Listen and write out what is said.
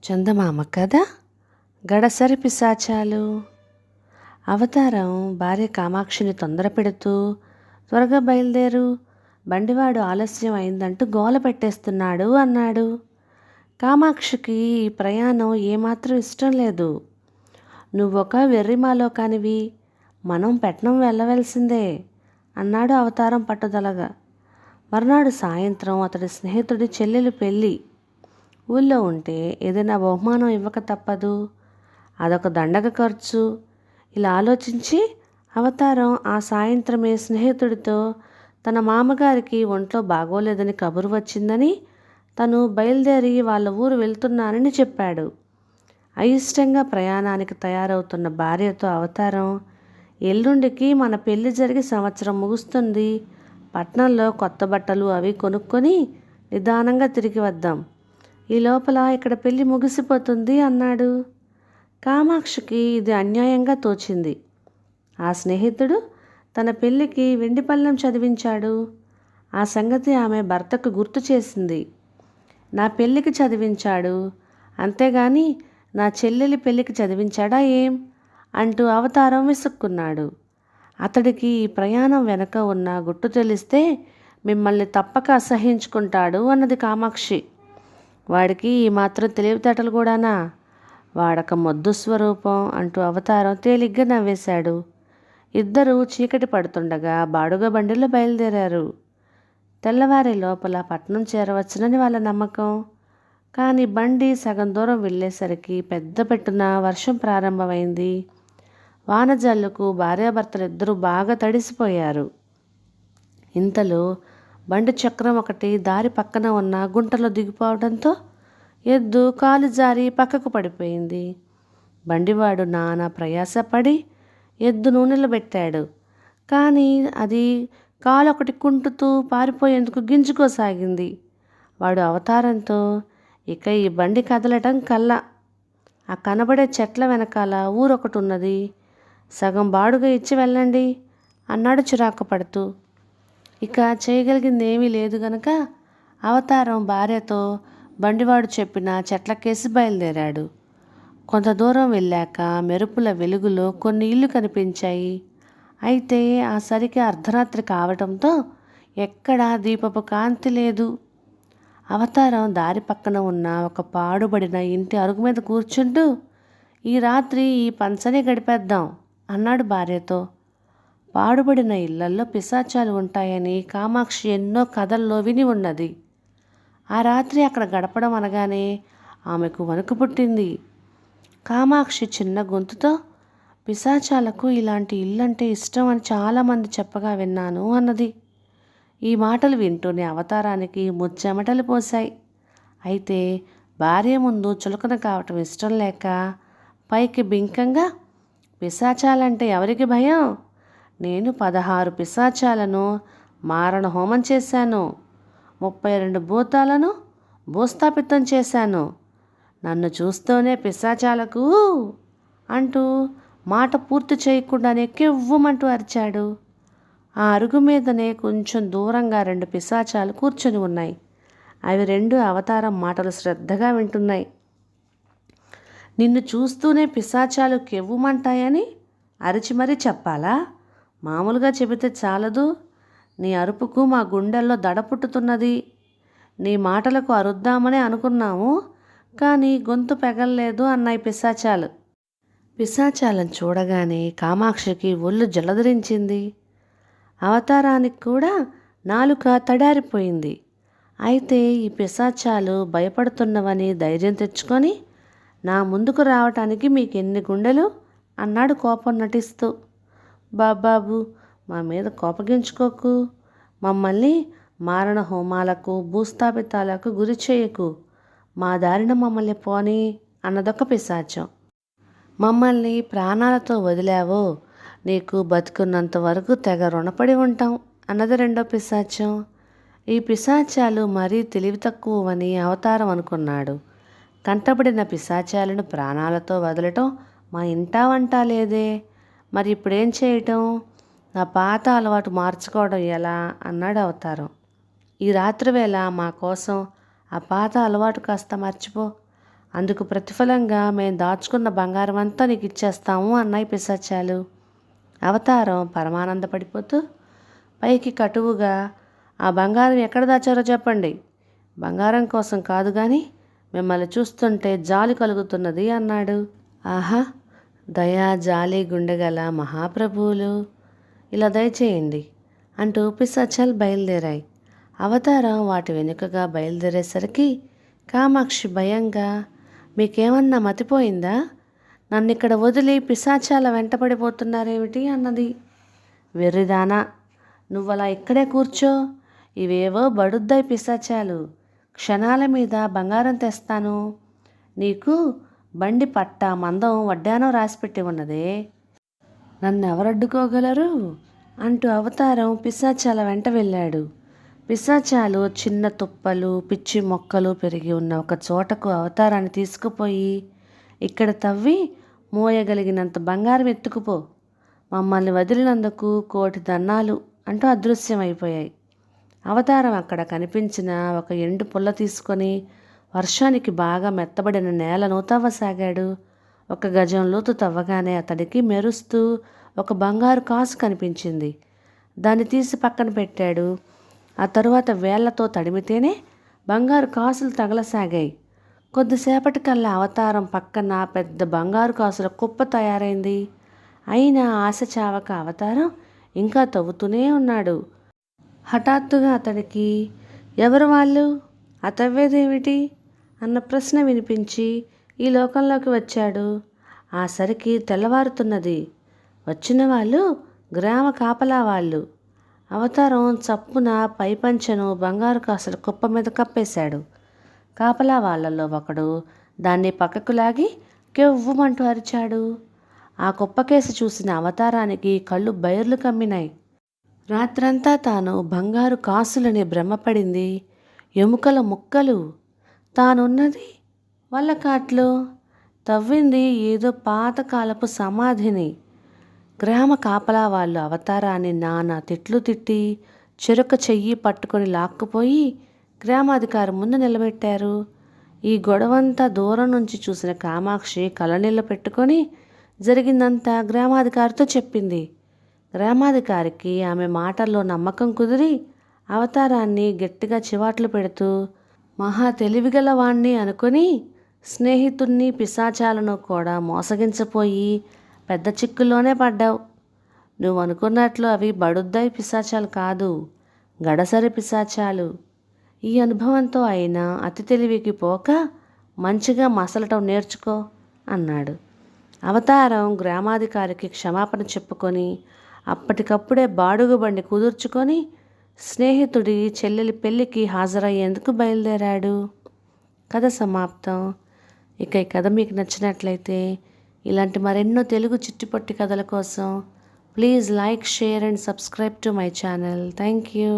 చందమామ కథ గడసరి పిశాచాలు. అవతారం భార్య కామాక్షిని తొందర పెడుతూ, త్వరగా బయలుదేరు, బండివాడు ఆలస్యం అయిందంటూ గోల పెట్టేస్తున్నాడు అన్నాడు. కామాక్షికి ఈ ప్రయాణం ఏమాత్రం ఇష్టం లేదు. నువ్వొక వెర్రిమాలోకానివి, మనం పెట్నం వెళ్ళవలసిందే అన్నాడు అవతారం పట్టుదలగా. మర్నాడు సాయంత్రం అతడి స్నేహితుడి చెల్లెలు పెళ్ళి. ఊళ్ళో ఉంటే ఏదైనా బహుమానం ఇవ్వక తప్పదు, అదొక దండగ ఖర్చు. ఇలా ఆలోచించి అవతారం ఆ సాయంత్రమే స్నేహితుడితో తన మామగారికి ఒంట్లో బాగోలేదని కబురు వచ్చిందని, తను బయలుదేరి వాళ్ళ ఊరు వెళ్తున్నానని చెప్పాడు. అయిష్టంగా ప్రయాణానికి తయారవుతున్న భార్యతో అవతారం, ఎల్లుండికి మన పెళ్లి జరిగి సంవత్సరం ముగుస్తుంది, పట్నంలో కొత్త బట్టలు అవి కొనుక్కొని నిదానంగా తిరిగి వద్దాం, ఈ లోపల ఇక్కడ పెళ్ళి ముగిసిపోతుంది అన్నాడు. కామాక్షికి ఇది అన్యాయంగా తోచింది. ఆ స్నేహితుడు తన పెళ్ళికి వెండి పళ్ళెం చదివించాడు. ఆ సంగతి ఆమె భర్తకు గుర్తు చేసింది. నా పెళ్ళికి చదివించాడు, అంతేగాని నా చెల్లెలి పెళ్ళికి చదివించాడా ఏం అంటూ అవతారం విసుక్కున్నాడు. అతడికి ఈ ప్రయాణం వెనక ఉన్న గుట్టు తెలిస్తే మిమ్మల్ని తప్పక అసహ్యించుకుంటాడు అన్నది కామాక్షి. వాడికి ఈ మాత్రం తెలివితేటలు కూడానా, వాడక మొద్దు స్వరూపం అంటూ అవతారం తేలిగ్గా నవ్వేశాడు. ఇద్దరూ చీకటి పడుతుండగా బాడుగ బండిలో బయలుదేరారు. తెల్లవారే లోపల పట్నం చేరవచ్చునని వాళ్ళ నమ్మకం. కానీ బండి సగం దూరం వెళ్ళేసరికి పెద్ద పెట్టున వర్షం ప్రారంభమైంది. వానజల్లుకు భార్యాభర్తలిద్దరూ బాగా తడిసిపోయారు. ఇంతలో బండి చక్రం ఒకటి దారి పక్కన ఉన్న గుంటలో దిగిపోవడంతో ఎద్దు కాలు జారి పక్కకు పడిపోయింది. బండివాడు నానా ప్రయాసపడి ఎద్దును నిలబెట్టాడు. కానీ అది కాలొకటి కుంటుతూ పారిపోయేందుకు గింజుకోసాగింది. వాడు అవతారంతో, ఇక ఈ బండి కదలటం కల్లా, ఆ కనబడే చెట్ల వెనకాల ఊరొకటి ఉన్నది, సగం బాడుగా ఇచ్చి వెళ్ళండి అన్నాడు చిరాకు పడుతూ. ఇక చేయగలిగింది ఏమీ లేదు గనక అవతారం భార్యతో బండివాడు చెప్పిన చెట్లకేసి బయలుదేరాడు. కొంత దూరం వెళ్ళాక మెరుపుల వెలుగులో కొన్ని ఇళ్ళు కనిపించాయి. అయితే ఆ సరికి అర్ధరాత్రి కావటంతో ఎక్కడా దీపపు కాంతి లేదు. అవతారం దారి పక్కన ఉన్న ఒక పాడుబడిన ఇంటి అరుగు మీద కూర్చుంటూ, ఈ రాత్రి ఈ పంచనే గడిపేద్దాం అన్నాడు భార్యతో. పాడుబడిన ఇళ్లల్లో పిశాచాలు ఉంటాయని కామాక్షి ఎన్నో కథల్లో విని ఉన్నది. ఆ రాత్రి అక్కడ గడపడం అనగానే ఆమెకు వణుకు పుట్టింది. కామాక్షి చిన్న గొంతుతో, పిశాచాలకు ఇలాంటి ఇల్లంటే ఇష్టం అని చాలామంది చెప్పగా విన్నాను అన్నది. ఈ మాటలు వింటూనే అవతారానికి ముచ్చెమటలు పోశాయి. అయితే భార్య ముందు చులకన కావటం ఇష్టం లేక పైకి బింకంగా, పిశాచాలంటే ఎవరికి భయం, నేను 16 పిశాచాలను మారణ హోమం చేశాను, 32 భూతాలను భూస్థాపితం చేశాను, నన్ను చూస్తూనే పిశాచాలకు అంటూ మాట పూర్తి చేయకుండానే కెవ్వుమంటూ అరిచాడు. ఆ అరుగు మీదనే కొంచెం దూరంగా 2 పిశాచాలు కూర్చొని ఉన్నాయి. అవి 2 అవతారం మాటలు శ్రద్ధగా వింటున్నాయి. నిన్ను చూస్తూనే పిశాచాలు కెవ్వుమంటాయని అరిచి మరీ చెప్పాలా? మామూలుగా చెబితే చాలదు, నీ అరుపుకు మా గుండెల్లో దడ పుట్టుతున్నది. నీ మాటలకు అరుద్దామని అనుకున్నాము, కానీ గొంతు పెగల్లేదు అన్నాయి పిశాచాలు. పిశాచాలను చూడగానే కామాక్షికి ఒళ్ళు జలధరించింది. అవతారానికి కూడా నాలుక తడారిపోయింది. అయితే ఈ పిశాచాలు భయపడుతున్నవని ధైర్యం తెచ్చుకొని, నా ముందుకు రావటానికి మీకెన్ని గుండెలు అన్నాడు కోపం నటిస్తూ. బాబాబు, మా మీద కోపగించుకోకు, మమ్మల్ని మారణ హోమాలకు భూస్థాపితాలకు గురి చేయకు, మా దారిన మమ్మల్ని పోని అన్నదొక పిశాచం. మమ్మల్ని ప్రాణాలతో వదిలావో నీకు బతుకున్నంత వరకు తెగ రుణపడి ఉంటాం అన్నది రెండో పిశాచం. ఈ పిశాచాలు మరీ తెలివి తక్కువని అవతారం అనుకున్నాడు. కంటబడిన పిశాచాలను ప్రాణాలతో వదలటం మా ఇంటా వంట లేదే, మరి ఇప్పుడేం చేయటం, నా పాత అలవాటు మార్చుకోవడం ఎలా అన్నాడు అవతారం. ఈ రాత్రి వేళ మా కోసం ఆ పాత అలవాటు కాస్త మర్చిపో, అందుకు ప్రతిఫలంగా మేము దాచుకున్న బంగారం అంతా నీకు ఇచ్చేస్తాము అన్నాయి పిశాచాలు. అవతారం పరమానందపడిపోతూ పైకి కటువుగా, ఆ బంగారం ఎక్కడ దాచారో చెప్పండి, బంగారం కోసం కాదు కానీ మిమ్మల్ని చూస్తుంటే జాలి కలుగుతున్నది అన్నాడు. ఆహా, దయా జాలి గుండెగల మహాప్రభువులు, ఇలా దయచేయండి అంటూ పిశాచాలు బయలుదేరాయి. అవతారం వాటి వెనుకగా బయలుదేరేసరికి కామాక్షి భయంగా, మీకేమన్నా మతిపోయిందా, నన్నిక్కడ వదిలి పిశాచాల వెంటపడిపోతున్నారేమిటి అన్నది. వెర్రిదానా, నువ్వలా ఇక్కడే కూర్చో, ఇవేవో బడుద్దాయి పిశాచాలు, క్షణాల మీద బంగారం తెస్తాను, నీకు బండి పట్ట మందం వడ్డానం రాసిపెట్టి ఉన్నదే, నన్నెవరడ్డుకోగలరు అంటూ అవతారం పిశాచాల వెంట వెళ్ళాడు. పిశాచాలు చిన్న తుప్పలు పిచ్చి మొక్కలు పెరిగి ఉన్న ఒక చోటకు అవతారాన్ని తీసుకుపోయి, ఇక్కడ తవ్వి మోయగలిగినంత బంగారం ఎత్తుకుపో, మమ్మల్ని వదిలినందుకు 1,000,000 దన్నాలు అంటూ అదృశ్యమైపోయాయి. అవతారం అక్కడ కనిపించిన ఒక ఎండు పుల్ల తీసుకొని వర్షానికి బాగా మెత్తబడిన నేలను తవ్వసాగాడు. 1 గజం లోతు తవ్వగానే అతడికి మెరుస్తూ ఒక బంగారు కాసు కనిపించింది. దాన్ని తీసి పక్కన పెట్టాడు. ఆ తరువాత వేళ్లతో తడిమితేనే బంగారు కాసులు తగలసాగాయి. కొద్దిసేపటికల్లా అవతారం పక్కన పెద్ద బంగారు కాసుల కుప్ప తయారైంది. అయినా ఆశ చావక అవతారం ఇంకా తవ్వుతూనే ఉన్నాడు. హఠాత్తుగా అతడికి, ఎవరు వాళ్ళు, ఆ తవ్వేదేమిటి అన్న ప్రశ్న వినిపించి ఈ లోకంలోకి వచ్చాడు. ఆ సరికి తెల్లవారుతున్నది. వచ్చిన వాళ్ళు గ్రామ కాపలా వాళ్ళు. అవతారం చప్పున పైపంచెను బంగారు కాసుల కుప్ప మీద కప్పేశాడు. కాపలా వాళ్ళల్లో ఒకడు దాన్ని పక్కకు లాగి కెవ్వుమంటూ అరిచాడు. ఆ కుప్పకేసి చూసిన అవతారానికి కళ్ళు బైర్లు కమ్మినాయి. రాత్రంతా తాను బంగారు కాసులని భ్రమపడింది. ఎముకల ముక్కలు. తానున్నది వల్లకాట్లో, తవ్వింది ఏదో పాతకాలపు సమాధిని. గ్రామ కాపలా వాళ్ళు అవతారాన్ని నానా తిట్లు తిట్టి చెరొక చెయ్యి పట్టుకొని లాక్కుపోయి గ్రామాధికారి ముందు నిలబెట్టారు. ఈ గొడవంతా దూరం నుంచి చూసిన కామాక్షి కళ్ళనీళ్ళు పెట్టుకొని జరిగిందంతా గ్రామాధికారితో చెప్పింది. గ్రామాధికారికి ఆమె మాటల్లో నమ్మకం కుదిరి అవతారాన్ని గట్టిగా చివాట్లు పెడుతూ, మహా తెలివిగల వాణ్ణి అనుకొని స్నేహితుణ్ణి పిశాచాలను కూడా మోసగించపోయి పెద్ద చిక్కుల్లోనే పడ్డావు. నువ్వు అనుకున్నట్లు అవి బడుద్దాయి పిశాచాలు కాదు, గడసరి పిశాచాలు. ఈ అనుభవంతో అయినా అతి తెలివికి పోక మంచిగా మసలటం నేర్చుకో అన్నాడు. అవతారం గ్రామాధికారికి క్షమాపణ చెప్పుకొని అప్పటికప్పుడే బాడుగు బండి కుదుర్చుకొని స్నేహితుడి చెల్లెలి పెళ్ళికి హాజరయ్యేందుకు బయలుదేరాడు. కథ సమాప్తం. ఇక ఈ కథ మీకు నచ్చినట్లయితే ఇలాంటి మరెన్నో తెలుగు చిట్టిపొట్టి కథల కోసం please like, share and subscribe to my channel. Thank you.